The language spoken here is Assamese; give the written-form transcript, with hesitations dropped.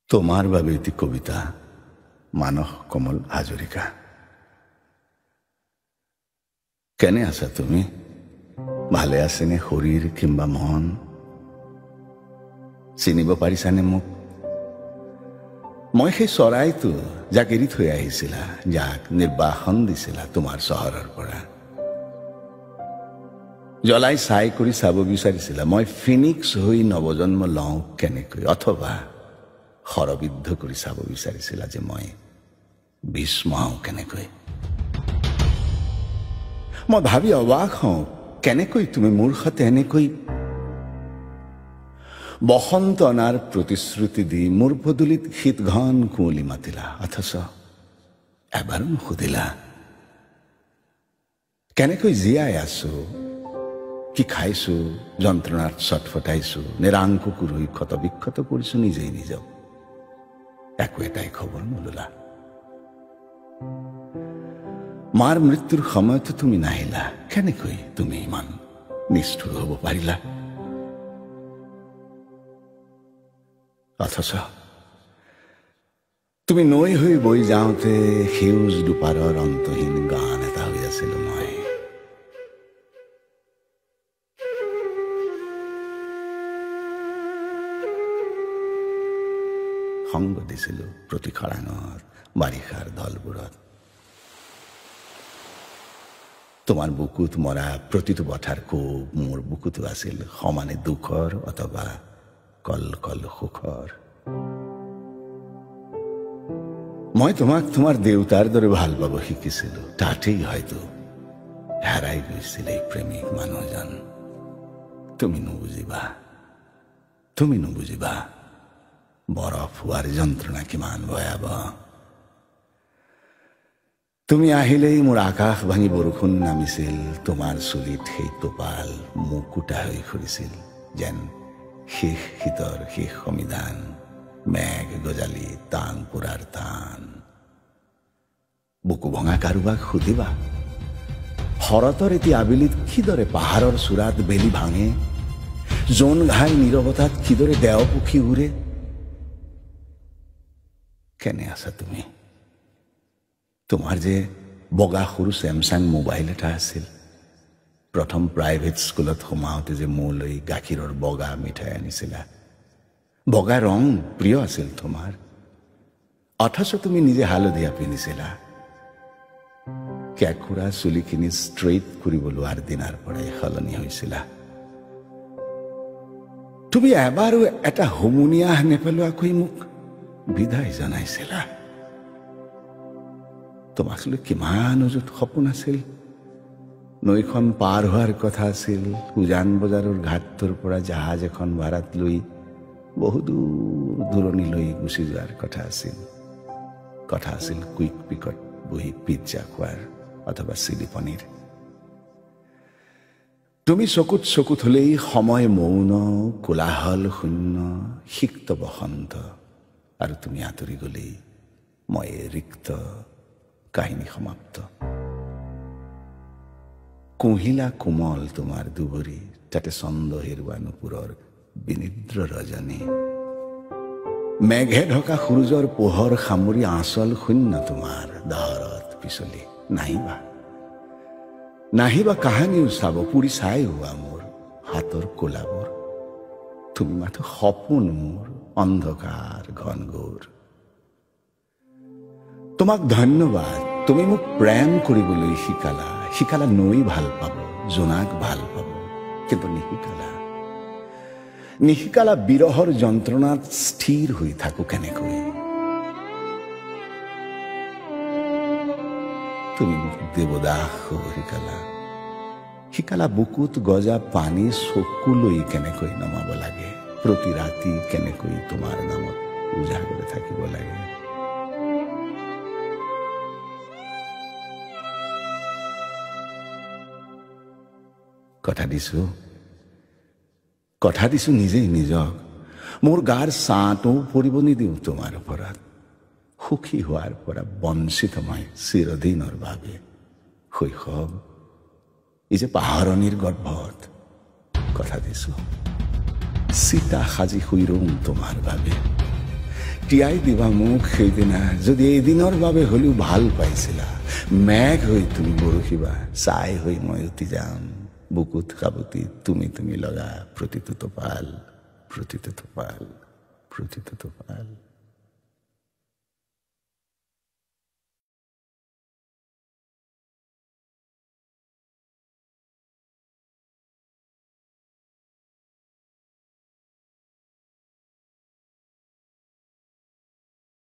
তোমাৰ বাবে এটি কবিতা মানস কমল হাজৰিকা। কেনে আছা তুমি? ভালে আছেনে শৰীৰ কিংবা মন? চিনিব পাৰিছানে মোক? মই সেই চৰাইটো যাক এৰি থৈ আহিছিলা, যাক নিৰ্বাসন দিছিলা তোমাৰ চহৰৰ পৰা। জ্বলাই চাই কৰি চাব বিচাৰিছিলা মই ফিনিক্স হৈ নৱজন্ম লওঁ কেনেকৈ, অথবা শৰবিদ্ধ কৰি চাব বিচাৰিছিলা যে মই ভীষ্ম হওঁ কেনেকৈ। মই ভাবি অবাক হওঁ কেনেকৈ তুমি মোৰ সৈতে এনেকৈ বসন্ত অনাৰ প্ৰতিশ্ৰুতি দি মোৰ পদূলিত শীত ঘন কুঁৱলী মাতিলা, অথচ এবাৰো নুসুধিলা কেনেকৈ জীয়াই আছো, কি খাইছো, যন্ত্ৰণাত ছটফটাইছো, নিৰাংকুকুৰ হৈ ক্ষতবিক্ষত কৰিছো নিজেই নিজক। একো এটাই খবৰ নললা। মাৰ মৃত্যুৰ সময়তো তুমি নাহিলা। কেনেকৈ তুমি ইমান নিষ্ঠুৰ হব পাৰিলা? অথচ তুমি নৈ হৈ বৈ যাওঁতে সেউজ দুপাৰৰ অন্তহীন গান এটা হৈ আছিলো মই। সংগ দিছিলো প্ৰতি খৰাঙত, বাৰিষাৰ দলবোৰত। তোমাৰ বুকুত মৰা প্ৰতিটো বঠাৰ কোব মোৰ বুকুতো আছিল সমানে দুখৰ অথবা কল কল সুখৰ। মই তোমাক তোমাৰ দেউতাৰ দৰে ভাল পাব শিকিছিলো। তাতেই হয়তো হেৰাই গৈছিল এই প্ৰেমিক মানুহজন। তুমি নুবুজিবা বৰফ হোৱাৰ যন্ত্ৰণা কিমান ভয়াবহ। তুমি আহিলেই মোৰ আকাশ ভাঙি বৰষুণ নামিছিল। তোমাৰ চুলিত সেই টোপাল মুকুতা হৈ সৰিছিল, যেন শেষ শীতৰ শেষ সমিধান, মেঘ গজালি টান পুৰাৰ টান। বুকু ভঙা কাৰোবাক সুধিবা শৰতৰ এটি আবেলিত কিদৰে পাহাৰৰ চূড়াত বেলি ভাঙে, জোন ঘাই নীৰৱতাত কিদৰে দেও পক্ষী উৰে। কেনে আছা তুমি? তোমাৰ যে বগা সৰু চেমচাং মোবাইল এটা আছিল, প্ৰথম প্ৰাইভেট স্কুলত সোমাওঁতে যে মোলৈ গাখীৰৰ বগা মিঠাই আনিছিলা। বগা ৰং প্ৰিয় আছিল তোমাৰ, অথচ তুমি নিজে হালধীয়া পিন্ধিছিলা। কেঁকুৰা চুলিখিনি ষ্ট্ৰেইট কৰিব লোৱাৰ দিনাৰ পৰাই সলনি হৈছিলা। তুমি এবাৰো এটা হুমুনিয়াহ নেপেলোৱাকৈ মোক বিদায় জনাইছিলা। তোমাক লৈ কিমান অযুত সপোন আছিল। নৈখন পাৰ হোৱাৰ কথা আছিল, উজান বজাৰৰ ঘাটটোৰ পৰা জাহাজ এখন ভাড়াত লৈ বহুদূৰ দূৰণিলৈ গুচি যোৱাৰ কথা আছিল কুইক পিকত বহি পিজ্জা খোৱাৰ অথবা চিলি পনীৰ। তুমি চকুত চকুত হলেই সময় মৌন, কোলাহল শূন্য, সিক্ত বসন্ত, আৰু তুমি আঁতৰি গলেই মই ৰিক্ত, কাহিনী সমাপ্ত। কুহিলা কোমল তোমাৰ দুবৰি, তাতে ছন্দ হেৰুৱা নুপুৰৰ বিনিদ্ৰ ৰজনী। মেঘে ঢকা সূৰ্যৰ পোহৰ সামৰি আঁচল শূন্য তোমাৰ দাহৰত পিছলি। নাহিবা কাহানিও চাব, পুৰি চাই হোৱা মোৰ হাতৰ কোলাবোৰ। তুমি মাথো সপোন মোৰ, অন্ধকাৰ ঘনঘোৰ। তোমাক ধন্যবাদ, তুমি মোক প্ৰেম কৰিবলৈ শিকালা নৈ ভাল পাব, জোনাক ভাল পাব, কিন্তু নিশিকালা বিৰহৰ যন্ত্ৰণাত স্থিৰ হৈ থাকো কেনেকৈ। তুমি মোক দেৱদাস হ'ব শিকালা বুকুত গজা পানী চকুলৈ কেনেকৈ নমাব লাগে, প্ৰতি ৰাতি কেনেকৈ তোমাৰ নামত উজাগৰে থাকিব লাগে। কথা দিছো নিজেই নিজক, মোৰ গাৰ ছাঁটো পৰিব নিদিওঁ তোমাৰ ওপৰত। সুখী হোৱাৰ পৰা বঞ্চিত মই চিৰদিনৰ বাবে। শৈশৱ এই যে পাহৰণিৰ গৰ্ভত, কথা দিছো চিতা সাজি শুই ৰম তোমাৰ বাবে। তিয়াই দিবা মোক সেইদিনা যদি এদিনৰ বাবে হলেও ভাল পাইছিলা মেঘ হৈ তুমি বৰষিবা ছাই হৈ মই উঠি যাম বুকুত সাবতি তুমি তুমি লগা প্ৰতিটো টোপাল প্ৰতিটো টোপাল প্ৰতিটো টোপাল